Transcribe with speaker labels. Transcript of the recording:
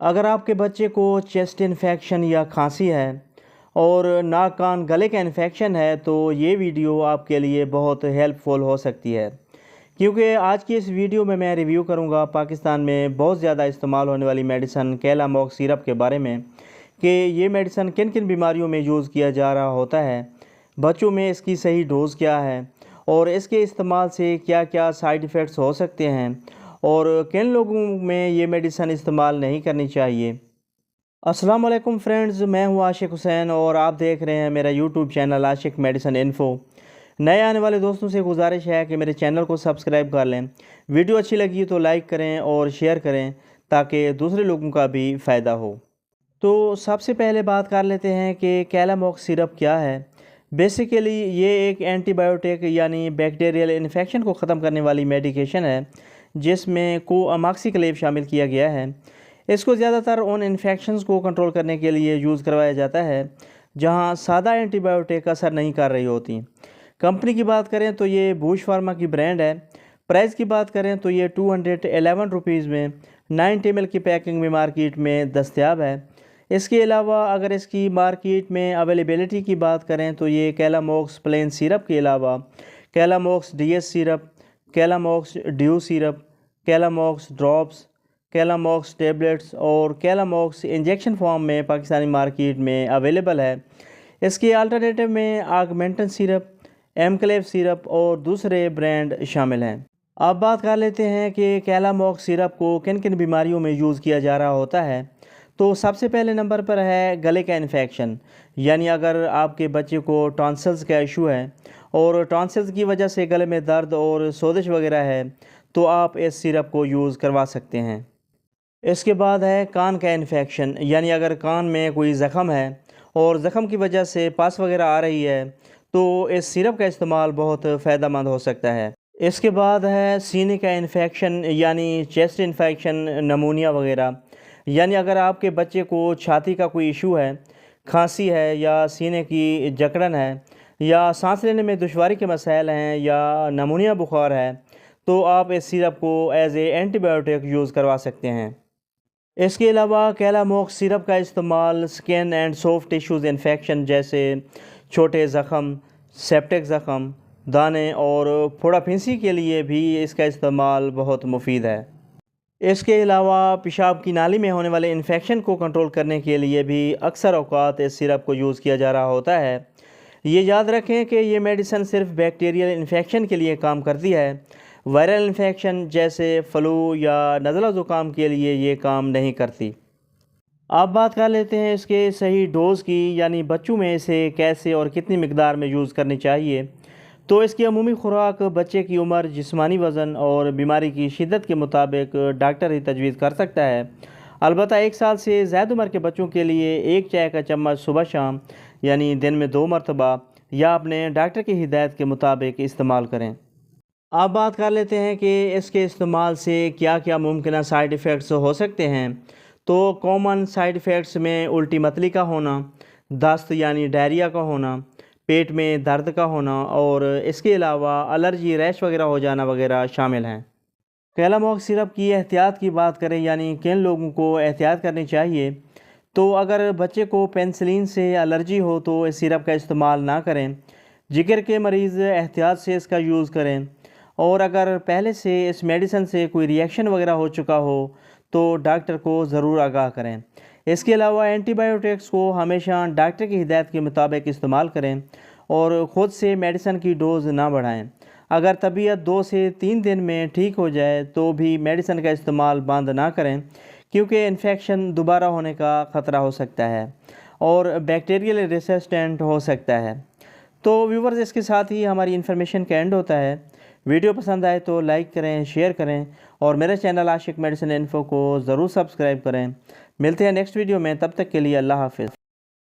Speaker 1: अगर आपके बच्चे को चेस्ट इन्फेक्शन या खांसी है और नाक कान गले का इन्फेक्शन है तो ये वीडियो आपके लिए बहुत हेल्पफुल हो सकती है, क्योंकि आज की इस वीडियो में मैं रिव्यू करूंगा पाकिस्तान में बहुत ज़्यादा इस्तेमाल होने वाली मेडिसन कैलामॉक्स सिरप के बारे में कि ये मेडिसन किन किन बीमारियों में यूज़ किया जा रहा होता है, बच्चों में इसकी सही डोज़ क्या है और इसके इस्तेमाल से क्या क्या साइड इफ़ेक्ट्स हो सकते हैं और किन लोगों में ये मेडिसन इस्तेमाल नहीं करनी चाहिए। अस्सलाम वालेकुम फ्रेंड्स, मैं हूं आशिक हुसैन और आप देख रहे हैं मेरा यूट्यूब चैनल आशिक मेडिसन इन्फो। नए आने वाले दोस्तों से गुजारिश है कि मेरे चैनल को सब्सक्राइब कर लें, वीडियो अच्छी लगी तो लाइक करें और शेयर करें ताकि दूसरे लोगों का भी फ़ायदा हो। तो सबसे पहले बात कर लेते हैं कि कैलामॉक्स सिरप क्या है। बेसिकली ये एक एंटीबायोटिक यानी बैक्टीरियल इन्फेक्शन को ख़त्म करने वाली मेडिकेशन है जिसमें कोअमाक्सीक्लेव शामिल किया गया है। इसको ज़्यादातर उन इन्फेक्शंस को कंट्रोल करने के लिए यूज़ करवाया जाता है जहां सादा एंटीबायोटिक असर नहीं कर रही होती। कंपनी की बात करें तो ये बूश फार्मा की ब्रांड है। प्राइस की बात करें तो ये 211 रुपीज़ में 90 ml की पैकिंग में मार्केट में दस्तयाब है। इसके अलावा अगर इसकी मार्केट में अवेलेबिलिटी की बात करें तो ये कैलामॉक्स प्लेन सिरप के अलावा Calamox DS syrup, Calamox Duo syrup, Calamox drops, Calamox tablets और कैलामॉक्स इंजेक्शन फॉर्म में पाकिस्तानी मार्केट में अवेलेबल है। इसके अल्टरनेटिव में आगमेंटन सिरप, एमक्लेव सिरप और दूसरे ब्रांड शामिल हैं। अब बात कर लेते हैं कि कैलामॉक्स सिरप को किन किन बीमारियों में यूज़ किया जा रहा होता है। तो सबसे पहले नंबर पर है गले का इन्फेक्शन, यानी अगर आपके बच्चे को टॉन्सिल्स का इशू है और टॉन्सिल्स की वजह से गले में दर्द और सोजिश वगैरह है तो आप इस सिरप को यूज़ करवा सकते हैं। इसके बाद है कान का इन्फेक्शन, यानी अगर कान में कोई ज़ख़म है और ज़ख़म की वजह से पस वगैरह आ रही है तो इस सिरप का इस्तेमाल बहुत फ़ायदेमंद हो सकता है। इसके बाद है सीने का इन्फेक्शन, यानी चेस्ट इन्फेक्शन, नमूनिया वगैरह, यानी अगर आपके बच्चे को छाती का कोई इशू है, खांसी है या सीने की जकड़न है या सांस लेने में दुश्वारी के मसाइल हैं या नमूनिया बुखार है तो आप इस सिरप को एज ए एंटीबायोटिक यूज़ करवा सकते हैं। इसके अलावा कैलामॉक्स सिरप का इस्तेमाल skin and soft tissues infection जैसे छोटे ज़ख़म, सेप्टिक ज़ख़म, दाने और फोड़ा फिंसी के लिए भी इसका इस्तेमाल बहुत मुफीद है। इसके अलावा पेशाब की नाली में होने वाले इन्फेक्शन को कंट्रोल करने के लिए भी अक्सर औक़ात इस सिरप को यूज़ किया जा रहा होता है। ये याद रखें कि ये मेडिसिन सिर्फ बैक्टीरियल इन्फेक्शन के लिए काम करती है, वायरल इन्फेक्शन जैसे फ्लू या नज़ला ज़ुकाम के लिए ये काम नहीं करती। अब बात कर लेते हैं इसके सही डोज़ की, यानी बच्चों में इसे कैसे और कितनी मिकदार में यूज़ करनी चाहिए। तो इसकी अमूमी खुराक बच्चे की उम्र, जिस्मानी वज़न और बीमारी की शिद्दत के मुताबिक डॉक्टर ही तजवीज़ कर सकता है। अलबत्ता 1 साल से ज़्यादा उम्र के बच्चों के लिए 1 चाय का चम्मच सुबह शाम, यानी दिन में 2 मरतबा या अपने डॉक्टर की हिदायत के मुताबिक इस्तेमाल करें। अब बात कर लेते हैं कि इसके इस्तेमाल से क्या क्या मुमकिन साइड इफ़ेक्ट्स हो सकते हैं। तो कॉमन साइड इफ़ेक्ट्स में उल्टी मतली का होना, दस्त यानी डायरिया का होना, पेट में दर्द का होना और इसके अलावा एलर्जी, रैश वगैरह हो जाना वगैरह शामिल हैं। कैलामॉक्स सिरप की एहतियात की बात करें, यानी किन लोगों को एहतियात करनी चाहिए। तो अगर बच्चे को पेनिसिलिन से एलर्जी हो तो इस सिरप का इस्तेमाल ना करें। जिगर के मरीज़ एहतियात से इसका यूज़ करें और अगर पहले से इस मेडिसिन से कोई रिएक्शन वगैरह हो चुका हो तो डॉक्टर को ज़रूर आगाह करें। इसके अलावा एंटीबायोटिक्स को हमेशा डॉक्टर की हिदायत के मुताबिक इस्तेमाल करें और ख़ुद से मेडिसिन की डोज़ ना बढ़ाएं। अगर तबीयत 2 से 3 दिन में ठीक हो जाए तो भी मेडिसिन का इस्तेमाल बंद ना करें, क्योंकि इन्फेक्शन दोबारा होने का ख़तरा हो सकता है और बैक्टीरियल रेसिस्टेंट हो सकता है। तो व्यूवर्स, इसके साथ ही हमारी इन्फॉर्मेशन का एंड होता है। वीडियो पसंद आए तो लाइक करें, शेयर करें और मेरे चैनल आशिक मेडिसिन इन्फो को ज़रूर सब्सक्राइब करें। मिलते हैं नेक्स्ट वीडियो में, तब तक के लिए अल्लाह हाफ़िज़।